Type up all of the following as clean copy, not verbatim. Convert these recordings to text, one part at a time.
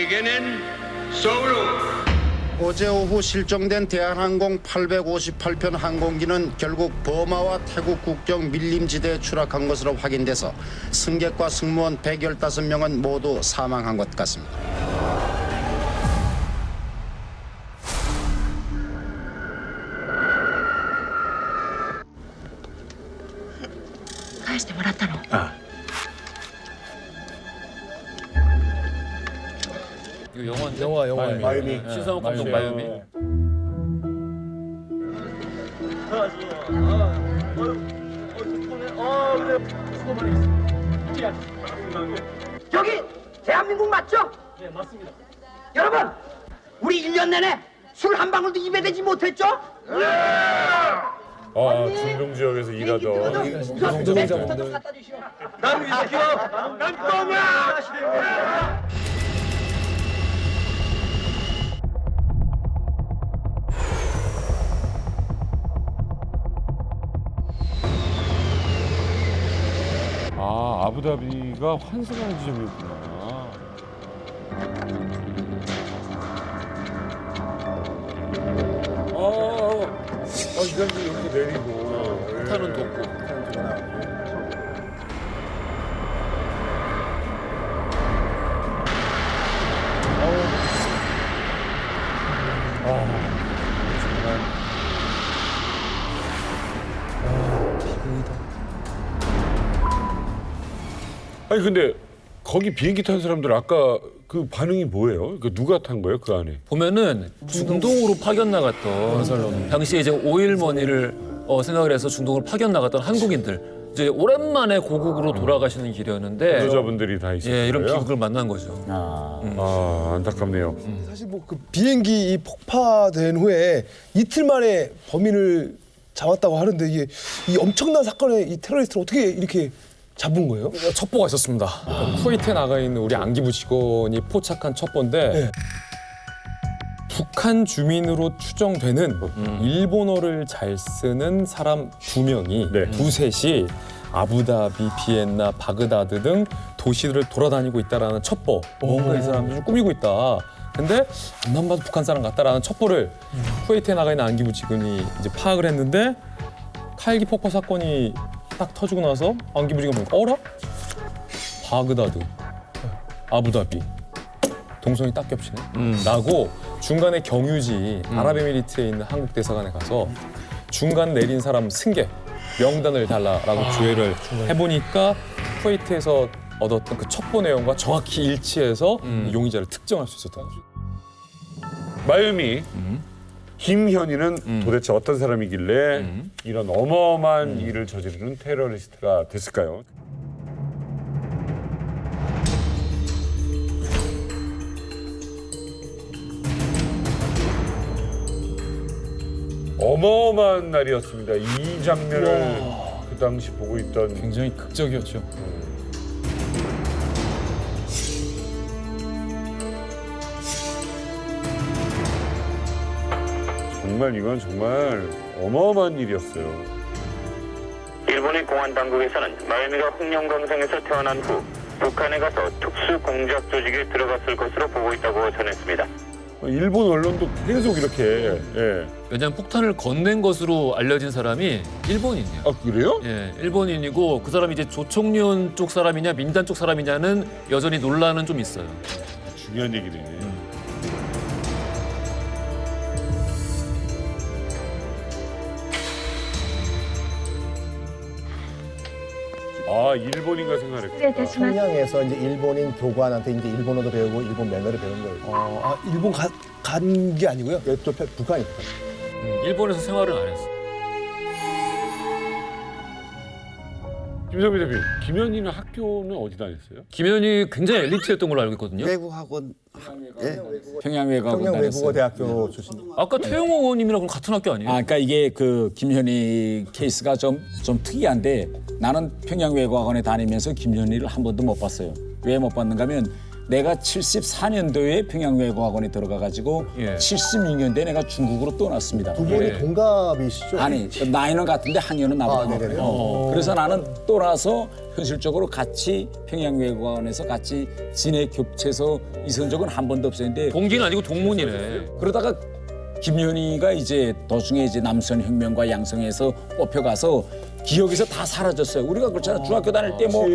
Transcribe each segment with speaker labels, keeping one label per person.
Speaker 1: 우리에게는 서울로
Speaker 2: 어제 오후 실종된 대한항공 858편 항공기는 결국 버마와 태국 국경 밀림지대에 추락한 것으로 확인돼서 승객과 승무원 115명은 모두 사망한 것 같습니다.
Speaker 3: 返してもらったの？
Speaker 4: 이거 영화인데?
Speaker 5: 영화.
Speaker 6: 마이미.
Speaker 4: 신상욱 감독 마이미.
Speaker 7: 여기 대한민국 맞죠? 네, 맞습니다. 여러분, 우리 1년 내내 술 한 방울도 입에 대지 못했죠?
Speaker 6: 중동 지역에서 일하던
Speaker 7: 노동자분들 갖다 주시오. 난 위스키요. 난 껌이야.
Speaker 6: 아부다비가 환승하는 지점이었구나. 이단지 여기 내리고.
Speaker 4: 폭탄은 돋고.
Speaker 6: 아니 근데 거기 비행기 탄 사람들 아까 그 반응이 뭐예요? 그 누가 탄 거예요 그 안에?
Speaker 4: 보면은 중동으로 파견 나갔던 당시에 이제 오일머니를 생각을 해서 중동으로 파견 나갔던 한국인들 이제 오랜만에 고국으로 돌아가시는 길이었는데
Speaker 6: 여자분들이 다 있었어요.
Speaker 4: 예, 이런 비극을 만난 거죠.
Speaker 6: 안타깝네요.
Speaker 5: 사실 뭐 그 비행기 이 폭파된 후에 이틀 만에 범인을 잡았다고 하는데 이게 이 엄청난 사건의 이 테러리스트를 어떻게 이렇게 잡은 거예요?
Speaker 8: 첩보가 있었습니다. 쿠웨이트에 나가 있는 우리 안기부 직원이 포착한 첩보인데
Speaker 5: 네.
Speaker 8: 북한 주민으로 추정되는 일본어를 잘 쓰는 사람 2명이
Speaker 6: 네.
Speaker 8: 두셋이 아부다비, 비엔나, 바그다드 등 도시들을 돌아다니고 있다라는 첩보. 뭔가 이 사람들이 좀 꾸미고 있다. 근데 안만 봐도 북한 사람 같다라는 첩보를 쿠웨이트에 나가 있는 안기부 직원이 이제 파악을 했는데 칼기 폭파 사건이 딱 터지고 나서 안기부 직원이 어라? 바그다드, 아부다비 동선이 딱 겹치네. 라고 중간에 경유지 아랍에미리트에 있는 한국 대사관에 가서 중간 내린 사람 승객 명단을 달라라고 조회를 해보니까 쿠웨이트에서 얻었던 그 첩보 내용과 정확히 일치해서 용의자를 특정할 수 있었던 거죠.
Speaker 6: 마이미 김현희는 도대체 어떤 사람이길래 이런 어마어마한 일을 저지르는 테러리스트가 됐을까요? 어마어마한 날이었습니다. 이 장면을 그 당시 보고 있던
Speaker 8: 굉장히 극적이었죠.
Speaker 6: 정말 이건 정말 어마어마한 일이었어요.
Speaker 9: 일본의 공안 당국에서는 마이미가 흑룡강성에서 태어난 후 북한에 가서 특수 공작 조직에 들어갔을 것으로 보고 있다고 전했습니다.
Speaker 6: 일본 언론도 계속 이렇게
Speaker 4: 왜냐하면 폭탄을 건넨 것으로 알려진 사람이 일본인이에요.
Speaker 6: 그래요?
Speaker 4: 예, 일본인이고 그 사람이 이제 조총련 쪽 사람이냐 민단 쪽 사람이냐는 여전히 논란은 좀 있어요.
Speaker 6: 중요한 얘기네. 일본인가 생각했구나.
Speaker 10: 평양에서 이제 일본인 교관한테 이제 일본어도 배우고 일본 매너를 배운 거예요.
Speaker 5: 일본 간 게 아니고요?
Speaker 10: 또 북한이.
Speaker 4: 일본에서 생활은 안 했어.
Speaker 6: 김성미 대표, 김현희는 학교는 어디 다녔어요?
Speaker 4: 김현희 굉장히 엘리트였던 걸로 알고 있거든요.
Speaker 2: 외국학원
Speaker 10: 평양외국어대학교 출신.
Speaker 4: 아까 태영호 의원님이랑 같은 학교 아니에요?
Speaker 11: 그러니까 이게 그 김현희 케이스가 좀 특이한데 나는 평양외국어학원에 다니면서 김현희를 한 번도 못 봤어요. 왜 못 봤는가 하면 내가 74년도에 평양외고학원에 들어가가지고
Speaker 4: 예.
Speaker 11: 76년도에 내가 중국으로 떠났습니다.
Speaker 10: 두 분이 동갑이시죠?
Speaker 11: 아니 나이는 같은데 학년은 나보다
Speaker 10: 네네네.
Speaker 11: 그래서 나는 떠나서 현실적으로 같이 평양외고학원에서 같이 진해 겹쳐서 있은 적은 한 번도 없었는데
Speaker 4: 동기는 아니고 동문이네.
Speaker 11: 그러다가 김현희가 이제 도중에 이제 남선혁명과 양성에서 뽑혀가서 기억에서 다 사라졌어요. 우리가 그렇잖아. 중학교 다닐 때 뭐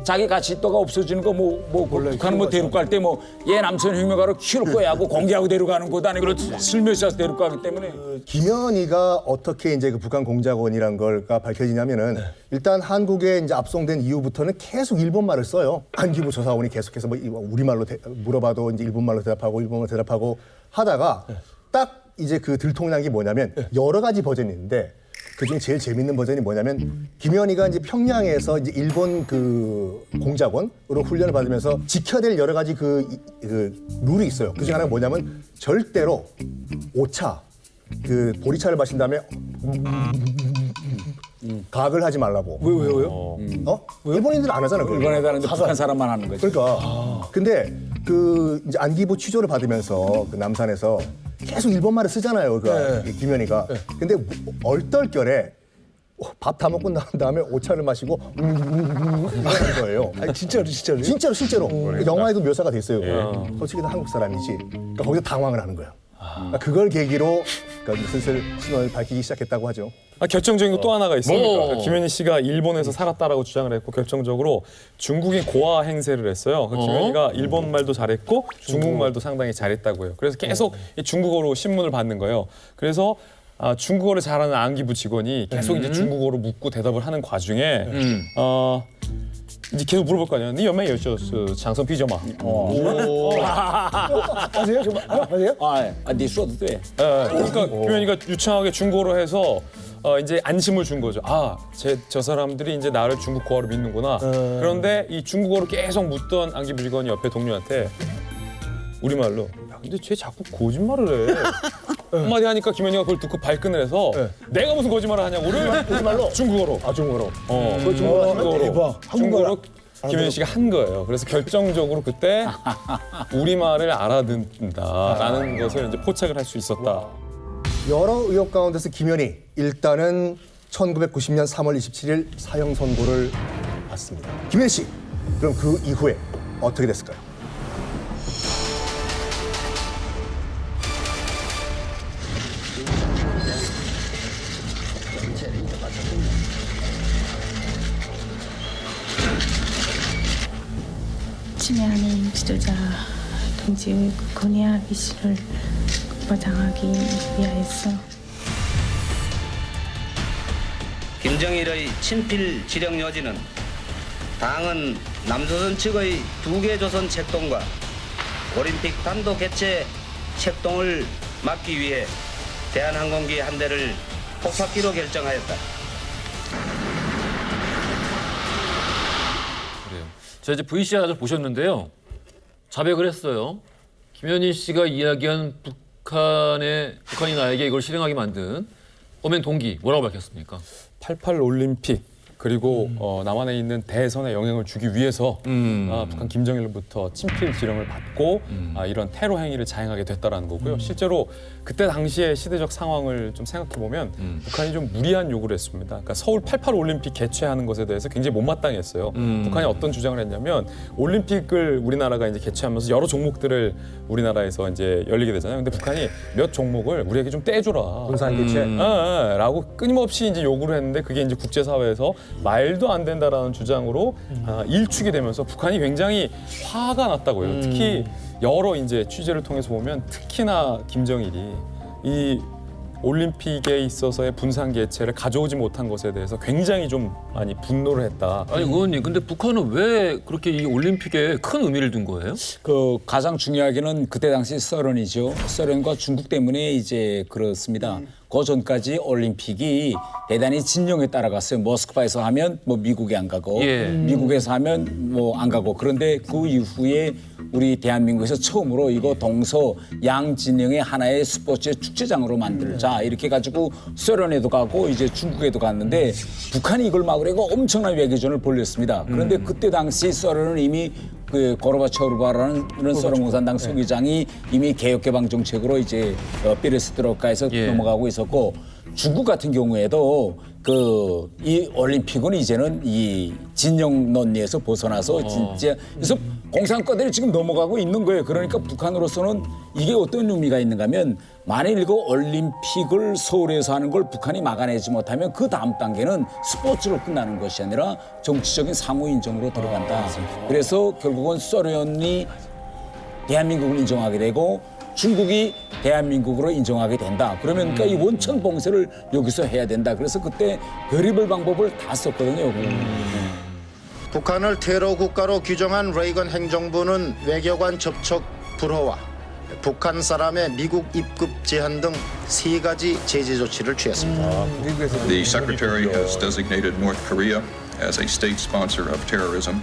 Speaker 11: 자기 가치도가 없어지는 거 뭐 북한 뭐 데리고 갈 때 뭐 얘 남선혁명가로 키울 거야 하고 공개하고 데려가는 것도 아니고 슬며시 와서 데리고 가기 때문에
Speaker 10: 김현희가 어떻게 이제 그 북한 공작원이란 걸가 밝혀지냐면은 일단 한국에 이제 압송된 이후부터는 계속 일본말을 써요. 안기부 조사원이 계속해서 뭐 우리말로 물어봐도 이제 일본말로 대답하고 일본어로 대답하고 하다가 딱 이제 그 들통난 게 뭐냐면 여러 가지 버전이 있는데 그중에 제일 재밌는 버전이 뭐냐면 김현희가 이제 평양에서 이제 일본 그 공작원으로 훈련을 받으면서 지켜야 될 여러 가지 그 룰이 있어요. 그중에 하나가 뭐냐면 절대로 오차 그 보리차를 마신 다음에 각을 하지 말라고.
Speaker 11: 왜요?
Speaker 10: 일본인들은 안 하잖아. 그걸.
Speaker 11: 일본에 다는데 북한 사람만 하는 거지.
Speaker 10: 그러니까. 근데 그 이제 안기부 취조를 받으면서 그 남산에서 계속 일본말을 쓰잖아요. 그 김현희가. 근데 얼떨결에 밥 다 먹고 난 다음에 오차를 마시고 이러는 거예요.
Speaker 5: 아니 진짜로.
Speaker 10: 실제로. 영화에도 묘사가 됐어요. 솔직히 는 한국 사람이지. 그러니까 거기서 당황을 하는 거야. 그러니까 그걸 계기로 그러니까 슬슬 신원을 밝히기 시작했다고 하죠.
Speaker 8: 결정적인 거 또 하나가 있습니다.
Speaker 4: 뭐?
Speaker 8: 김현희 씨가 일본에서 살았다라고 주장을 했고 결정적으로 중국인 고아 행세를 했어요. 김현희가 일본 말도 잘했고 중국 말도 상당히 잘했다고 해요. 그래서 계속 이 중국어로 신문을 받는 거예요. 그래서 중국어를 잘하는 안기부 직원이 계속 이제 중국어로 묻고 대답을 하는 과중에 이제 계속 물어볼 거 아니에요. 니 연매 여셔스 장성 피저마.
Speaker 10: 아세요? 정말 아세요?
Speaker 11: 네 수어도 돼.
Speaker 8: 그러니까 김현희가 유창하게 중국어로 해서 이제 안심을 준 거죠. 저 사람들이 이제 나를 중국 고아로 믿는구나. 그런데 이 중국어로 계속 묻던 안기부 직원이 옆에 동료한테 우리말로 야, 근데 쟤 자꾸 거짓말을 해. 한마디 하니까 김현희가 그걸 듣고 발끈을 해서 내가 무슨 거짓말을 하냐고를
Speaker 10: 거짓말로?
Speaker 8: 중국어로.
Speaker 10: 중국어로.
Speaker 8: 그 중국어로
Speaker 5: 대박.
Speaker 8: 중국어로 김현희 씨가 한 거예요. 그래서 결정적으로 그때 우리말을 알아듣는다라는 것을 이제 포착을 할 수 있었다.
Speaker 10: 여러 의혹 가운데서 김현희 일단은 1990년 3월 27일 사형 선고를 받습니다. 김현희 씨, 그럼 그 이후에 어떻게 됐을까요?
Speaker 3: 치매하는 지도자 동지의 권위와 위치를 보장하기 위하여서
Speaker 12: 김정일의 친필 지령 요지는 당은 남조선 측의 2개 조선 책동과 올림픽 단독 개최 책동을 막기 위해 대한항공기 한 대를 폭파키로 결정하였다.
Speaker 4: 자, 이제 VCR을 보셨는데요. 자백을 했어요. 김현희 씨가 이야기한 북한이 나에게 이걸 실행하게 만든 범행 동기 뭐라고 밝혔습니까?
Speaker 8: 88 올림픽 그리고 남한에 있는 대선에 영향을 주기 위해서 북한 김정일로부터 친필 지령을 받고 이런 테러 행위를 자행하게 됐다라는 거고요. 실제로 그때 당시의 시대적 상황을 좀 생각해 보면 북한이 좀 무리한 요구를 했습니다. 그러니까 서울 88 올림픽 개최하는 것에 대해서 굉장히 못마땅했어요. 북한이 어떤 주장을 했냐면 올림픽을 우리나라가 이제 개최하면서 여러 종목들을 우리나라에서 이제 열리게 되잖아요. 근데 북한이 몇 종목을 우리에게 좀 떼주라.
Speaker 10: 분산 개최.
Speaker 8: 라고 끊임없이 이제 요구를 했는데 그게 이제 국제사회에서 말도 안 된다라는 주장으로 일축이 되면서 북한이 굉장히 화가 났다고요. 특히 여러 이제 취재를 통해서 보면 특히나 김정일이 이 올림픽에 있어서의 분산 개최를 가져오지 못한 것에 대해서 굉장히 좀 많이 분노를 했다.
Speaker 4: 아니 의원님, 근데 북한은 왜 그렇게 이 올림픽에 큰 의미를 둔 거예요?
Speaker 11: 그 가장 중요하게는 그때 당시 소련이죠. 소련과 중국 때문에 이제 그렇습니다. 그 전까지 올림픽이 대단히 진영에 따라갔어요. 모스크바에서 하면 뭐 미국에 안 가고 미국에서 하면 뭐 안 가고 그런데 그 이후에 우리 대한민국에서 처음으로 이거 동서 양진영의 하나의 스포츠 축제장으로 만들자 이렇게 가지고 소련에도 가고 이제 중국에도 갔는데 북한이 이걸 막으려고 엄청난 외교전을 벌였습니다. 그런데 그때 당시 소련은 이미 그 고르바초프라는 이런 소련 공산당 서기장이 이미 개혁개방 정책으로 이제 피레스트로카에서 넘어가고 있었고 중국 같은 경우에도 그 이 올림픽은 이제는 이 진영 논리에서 벗어나서 진짜 그래서 공산과들이 지금 넘어가고 있는 거예요. 그러니까 북한으로서는 이게 어떤 의미가 있는가면 만일 이거 올림픽을 서울에서 하는 걸 북한이 막아내지 못하면 그 다음 단계는 스포츠로 끝나는 것이 아니라 정치적인 상호 인정으로 들어간다. 그래서 결국은 소련이 대한민국을 인정하게 되고 중국이 대한민국으로 인정하게 된다. 그러면 그러니까 이 원천 봉쇄를 여기서 해야 된다. 그래서 그때 별의별 방법을 다 썼거든요.
Speaker 2: 북한을 테러 국가로 규정한 레이건 행정부는 외교관 접촉 불허와 북한 사람의 미국 입국 제한 등 3가지 제재 조치를 취했습니다.
Speaker 1: The Secretary has designated North Korea as a state sponsor of terrorism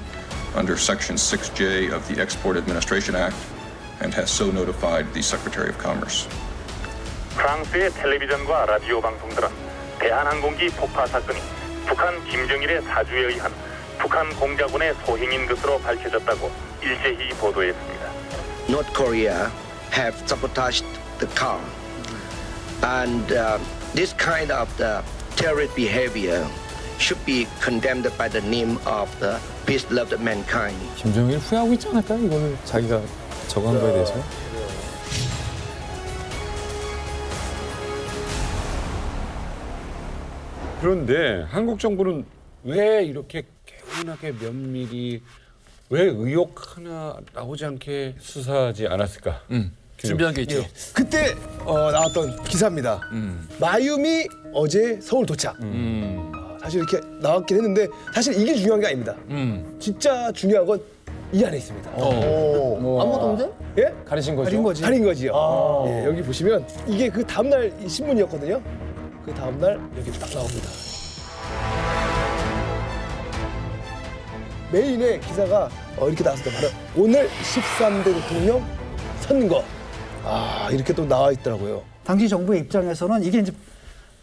Speaker 1: under Section 6J of the Export Administration Act and has so notified the Secretary of Commerce.
Speaker 9: 프랑스의 텔레비전과 라디오 방송들은 대한항공기 폭파 사건이 북한 김정일의 사주에 의한 북한 공작원의 소행인 것으로 밝혀졌다고 일제히 보도했습니다.
Speaker 7: North Korea have sabotaged the car, and this kind of the terrorist behavior should be condemned by the name of the peace-loved mankind.
Speaker 8: 김정일 후회하고 있지 않을까요? 이거를 자기가 저거 한 거에 대해서.
Speaker 6: 그런데 한국 정부는 왜 이렇게 개운하게 면밀히 왜 의혹 하나 나오지 않게 수사하지 않았을까?
Speaker 4: 준비한 게 있죠.
Speaker 5: 그때 나왔던 기사입니다. 마유미 어제 서울 도착. 사실 이렇게 나왔긴 했는데 사실 이게 중요한 게 아닙니다. 진짜 중요한 건 이 안에 있습니다.
Speaker 10: 아무것도 없는데?
Speaker 5: 예?
Speaker 8: 가리신 거죠?
Speaker 5: 가린 거지. 가린 거지요. 예, 여기 보시면 이게 그 다음날 이 신문이었거든요. 그 다음날 여기 딱 나옵니다. 메인에 기사가 이렇게 나왔습니다. 바로 오늘 13대 대통령 선거. 이렇게 또 나와 있더라고요.
Speaker 13: 당시 정부의 입장에서는 이게 이제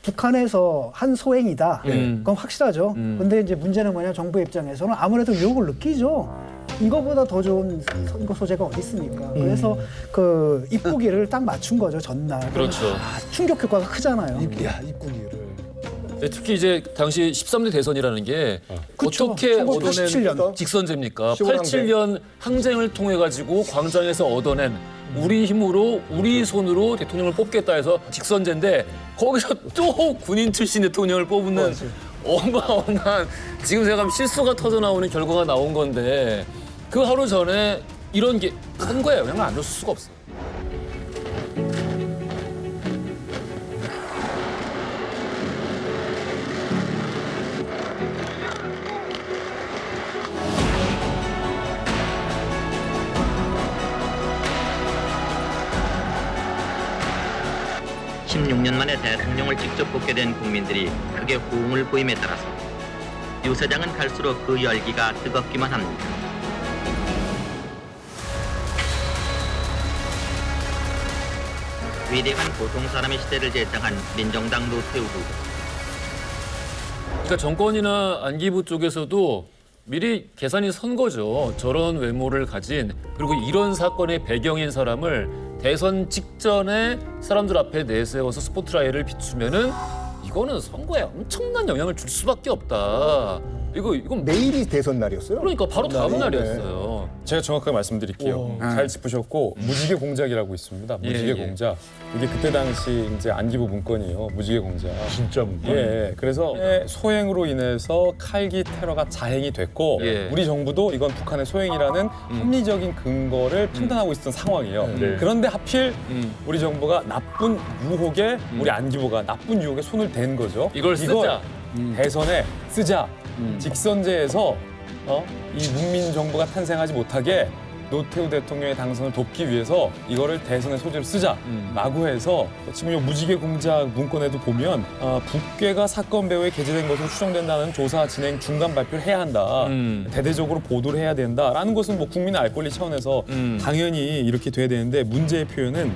Speaker 13: 북한에서 한 소행이다. 그건 확실하죠. 근데 이제 문제는 뭐냐, 정부의 입장에서는 아무래도 유혹을 느끼죠. 이거보다 더 좋은 선거 소재가 어디 있습니까? 그래서 그 입국일을 딱 맞춘 거죠, 전날.
Speaker 4: 그렇죠.
Speaker 13: 충격 효과가 크잖아요.
Speaker 5: 입국일을.
Speaker 4: 네, 특히 이제 당시 13대 대선이라는 게
Speaker 13: 그쵸.
Speaker 4: 어떻게
Speaker 13: 1987년.
Speaker 4: 얻어낸 직선제입니까?
Speaker 10: 15
Speaker 4: 87년 항쟁을 통해 가지고 광장에서 얻어낸 우리 힘으로 우리 손으로 대통령을 뽑겠다 해서 직선제인데 거기서 또 군인 출신 대통령을 뽑는 어마어마한 지금 생각하면 실수가 터져 나오는 결과가 나온 건데 그 하루 전에 이런 게 선거에 영향을 안 줄 수가 없어요.
Speaker 12: 만에 대통령을 직접 뽑게 된 국민들이 크게 호응을 보임에 따라서 유 사장은 갈수록 그 열기가 뜨겁기만 합니다. 위대한 보통 사람의 시대를 제창한 민정당 노태우 후보.
Speaker 4: 그러니까 정권이나 안기부 쪽에서도 미리 계산이 선 거죠. 저런 외모를 가진 그리고 이런 사건의 배경인 사람을 대선 직전에 사람들 앞에 내세워서 스포트라이트를 비추면은 이거는 선거에 엄청난 영향을 줄 수밖에 없다. 이건
Speaker 10: 내일이 대선 날이었어요?
Speaker 4: 그러니까 바로 다음 날이었어요.
Speaker 8: 제가 정확하게 말씀드릴게요. 잘 짚으셨고 무지개 공작이라고 있습니다. 무지개 공작. 이게 그때 당시 이제 안기부 문건이에요. 무지개 공작.
Speaker 6: 진짜 문건?
Speaker 8: 예. 그래서 소행으로 인해서 칼기 테러가 자행이 됐고 우리 정부도 이건 북한의 소행이라는 합리적인 근거를 판단하고 있었던 상황이에요. 그런데 하필 우리 정부가 나쁜 유혹에 우리 안기부가 나쁜 유혹에 손을 댄 거죠.
Speaker 4: 이걸 쓰자.
Speaker 8: 대선에 쓰자. 직선제에서 이 문민 정부가 탄생하지 못하게 노태우 대통령의 당선을 돕기 위해서 이거를 대선의 소재로 쓰자 라고 해서 지금 이 무지개 공작 문건에도 보면 북괴가 사건 배후에 게재된 것으로 추정된다는 조사 진행 중간 발표를 해야 한다. 대대적으로 보도를 해야 된다라는 것은 뭐 국민의 알 권리 차원에서 당연히 이렇게 돼야 되는데 문제의 표현은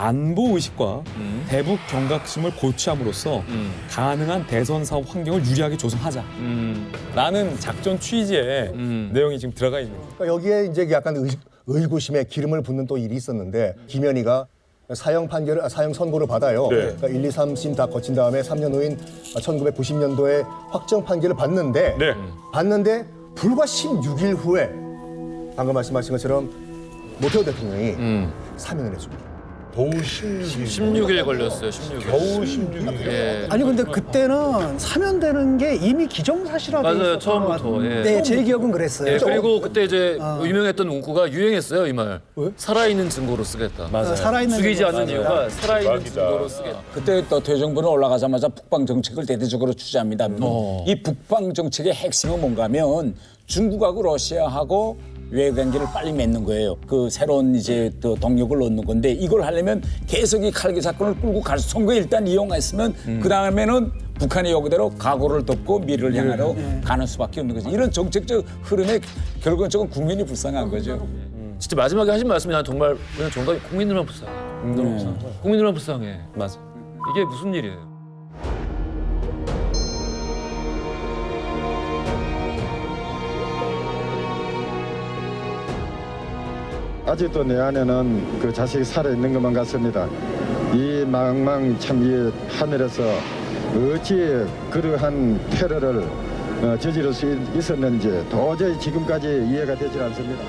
Speaker 8: 안보 의식과 대북 경각심을 고취함으로써 가능한 대선 사업 환경을 유리하게 조성하자라는 작전 취지의 내용이 지금 들어가 있는 거예요.
Speaker 10: 그러니까 여기에 이제 약간 의구심에 기름을 붓는 또 일이 있었는데 김현희가 사형 선고를 받아요.
Speaker 6: 네.
Speaker 10: 그러니까 1, 2, 3심 다 거친 다음에 3년 후인 1990년도에 확정 판결을 받는데
Speaker 6: 네.
Speaker 10: 불과 16일 후에 방금 말씀하신 것처럼 노태우 대통령이 사면을 해줍니다.
Speaker 6: 겨우 16일.
Speaker 4: 16일 걸렸어요. 16일.
Speaker 6: 겨우 16일.
Speaker 4: 예.
Speaker 13: 아니 근데 그때는 사면되는 게 이미 기정사실화돼
Speaker 4: 맞아요.
Speaker 13: 있었던 것
Speaker 4: 처음부터.
Speaker 13: 같은데.
Speaker 4: 예.
Speaker 13: 네, 제 기억은 그랬어요.
Speaker 4: 예, 그리고 그때 이제 유명했던 문구가 유행했어요, 이 말.
Speaker 5: 왜?
Speaker 4: 살아있는 증거로 쓰겠다.
Speaker 8: 맞아요.
Speaker 13: 살아있는
Speaker 4: 죽이지 않는
Speaker 13: 증거로
Speaker 4: 이유가 살아있는
Speaker 6: 대박이다.
Speaker 4: 증거로 쓰겠다.
Speaker 11: 그때 또 대정부는 올라가자마자 북방 정책을 대대적으로 추진합니다. 이 북방 정책의 핵심은 뭔가 하면 중국하고 러시아하고 외교 관계를 빨리 맺는 거예요. 그 새로운 이제 또 동력을 얻는 건데 이걸 하려면 계속 이 칼기 사건을 끌고 갈 선거에 일단 이용했으면 그 다음에는 북한이 여기대로 각오를 덮고 미래를 향하러 가는 수밖에 없는 거죠. 이런 정책적 흐름에 결국은 조금 국민이 불쌍한 거죠.
Speaker 4: 진짜 마지막에 하신 말씀이 난 정말 그냥 정답이 국민들만 불쌍해. 국민들만 불쌍해.
Speaker 8: 맞아.
Speaker 4: 이게 무슨 일이에요?
Speaker 14: 아직도 내 안에는 그 자식이 살아있는 것만 같습니다. 이 망망참기 하늘에서 어찌 그러한 테러를 저지를 수 있었는지 도저히 지금까지 이해가 되질 않습니다.